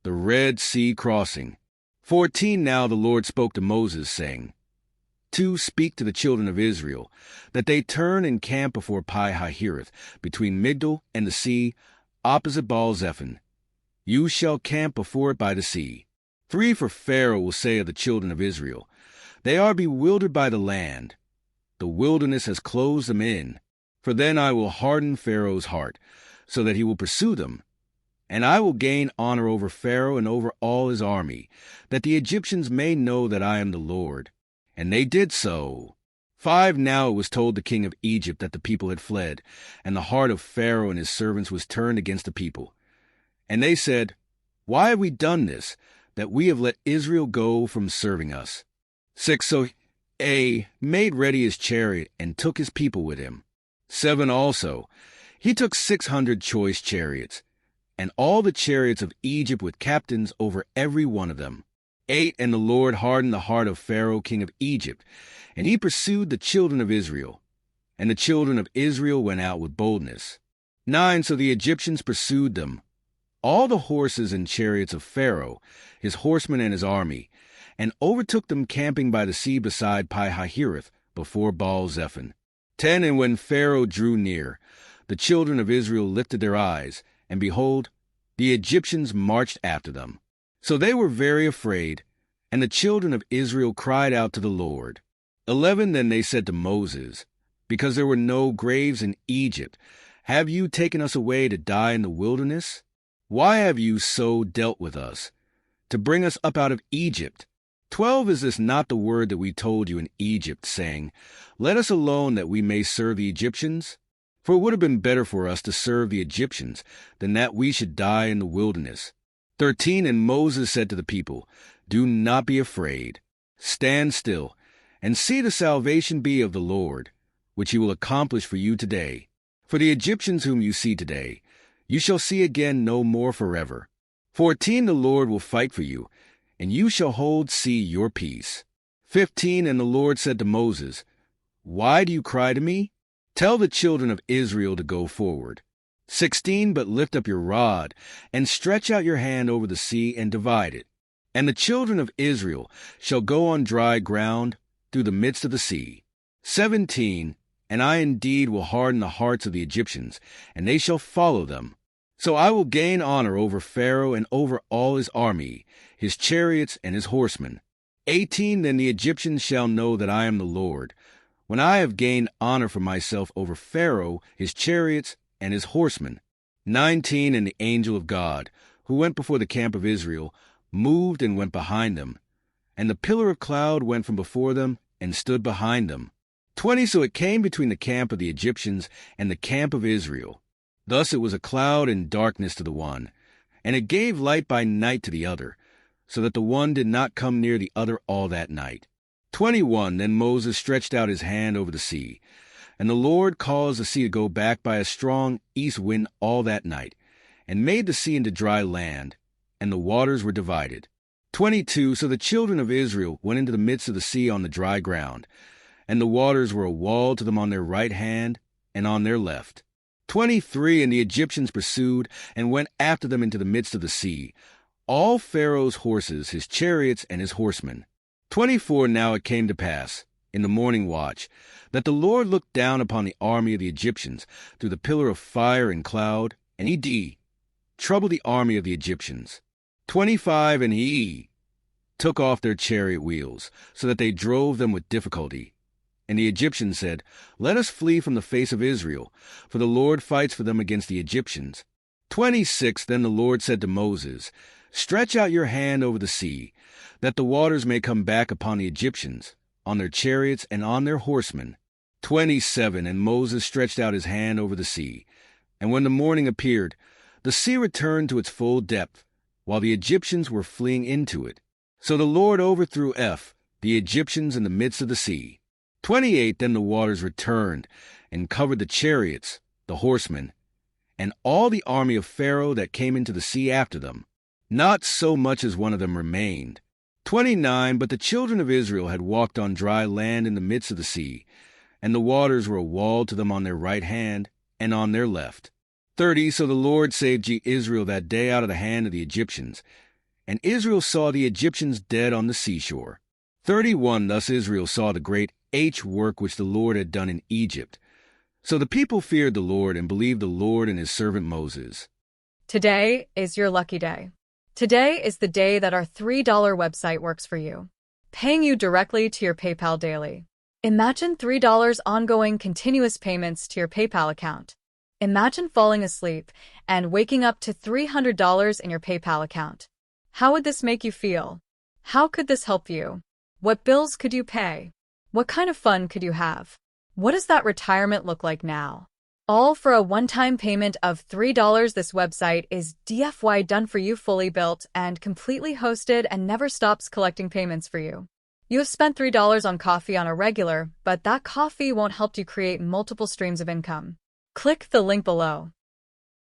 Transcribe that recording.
the Red Sea crossing. 14 Now the Lord spoke to Moses, saying, 2 Speak to the children of Israel, that they turn and camp before Pi-hahiroth, between Migdol and the sea, opposite Baal-zephon. You shall camp before it by the sea. 3 For Pharaoh will say of the children of Israel, They are bewildered by the land. The wilderness has closed them in. For then I will harden Pharaoh's heart, so that he will pursue them. And I will gain honor over Pharaoh and over all his army, that the Egyptians may know that I am the Lord. And they did so. 5 Now it was told the king of Egypt that the people had fled, and the heart of Pharaoh and his servants was turned against the people. And they said, Why have we done this, that we have let Israel go from serving us? 6 So he made ready his chariot and took his people with him. 7 Also, he took 600 choice chariots, and all the chariots of Egypt with captains over every one of them. 8 And the Lord hardened the heart of Pharaoh king of Egypt, and he pursued the children of Israel. And the children of Israel went out with boldness. 9 So the Egyptians pursued them, all the horses and chariots of Pharaoh, his horsemen and his army, and overtook them camping by the sea beside Pi-hahiroth, before Baal-zephon. 10 And when Pharaoh drew near, the children of Israel lifted their eyes, and behold, the Egyptians marched after them. So they were very afraid, and the children of Israel cried out to the Lord. 11 Then they said to Moses, Because there were no graves in Egypt, have you taken us away to die in the wilderness? Why have you so dealt with us, to bring us up out of Egypt? 12 Is this not the word that we told you in Egypt, saying, Let us alone that we may serve the Egyptians? For it would have been better for us to serve the Egyptians than that we should die in the wilderness. 13 And Moses said to the people, Do not be afraid. Stand still, and see the salvation be of the Lord, which he will accomplish for you today. For the Egyptians whom you see today, you shall see again no more forever. 14 The Lord will fight for you, and you shall hold your peace. 15 And the Lord said to Moses, Why do you cry to me? Tell the children of Israel to go forward. 16 But lift up your rod, and stretch out your hand over the sea, and divide it. And the children of Israel shall go on dry ground through the midst of the sea. 17 And I indeed will harden the hearts of the Egyptians, and they shall follow them. So I will gain honor over Pharaoh and over all his army, his chariots and his horsemen. 18 Then the Egyptians shall know that I am the Lord, when I have gained honor for myself over Pharaoh, his chariots, and his horsemen. 19 And the angel of God, who went before the camp of Israel, moved and went behind them. And the pillar of cloud went from before them and stood behind them. 20 So it came between the camp of the Egyptians and the camp of Israel. Thus it was a cloud and darkness to the one, and it gave light by night to the other, so that the one did not come near the other all that night. 21 Then Moses stretched out his hand over the sea, and the Lord caused the sea to go back by a strong east wind all that night, and made the sea into dry land, and the waters were divided. 22 So the children of Israel went into the midst of the sea on the dry ground, and the waters were a wall to them on their right hand and on their left. 23 And the Egyptians pursued and went after them into the midst of the sea, all Pharaoh's horses, his chariots, and his horsemen. 24 Now it came to pass, in the morning watch, that the Lord looked down upon the army of the Egyptians through the pillar of fire and cloud, and he troubled the army of the Egyptians. 25 And he took off their chariot wheels, so that they drove them with difficulty. And the Egyptians said, Let us flee from the face of Israel, for the Lord fights for them against the Egyptians. 26 Then the Lord said to Moses, Stretch out your hand over the sea, that the waters may come back upon the Egyptians, on their chariots and on their horsemen. 27 And Moses stretched out his hand over the sea, and when the morning appeared, the sea returned to its full depth, while the Egyptians were fleeing into it. So the Lord overthrew the Egyptians in the midst of the sea. 28 Then the waters returned, and covered the chariots, the horsemen, and all the army of Pharaoh that came into the sea after them. Not so much as one of them remained. 29 But the children of Israel had walked on dry land in the midst of the sea, and the waters were a wall to them on their right hand and on their left. 30 So the Lord saved Israel that day out of the hand of the Egyptians, And Israel saw the Egyptians dead on the seashore. 31 Thus Israel saw the great work which the Lord had done in Egypt. So the people feared the Lord and believed the Lord and his servant Moses. Today is your lucky day. Today is the day that our $3 website works for you, paying you directly to your PayPal daily. Imagine $3 ongoing continuous payments to your PayPal account. Imagine falling asleep and waking up to $300 in your PayPal account. How would this make you feel? How could this help you? What bills could you pay? What kind of fun could you have? What does that retirement look like now? All for a one-time payment of $3. This website is DFY done for you, fully built and completely hosted, and never stops collecting payments for you. You have spent $3 on coffee on a regular, but that coffee won't help you create multiple streams of income. Click the link below.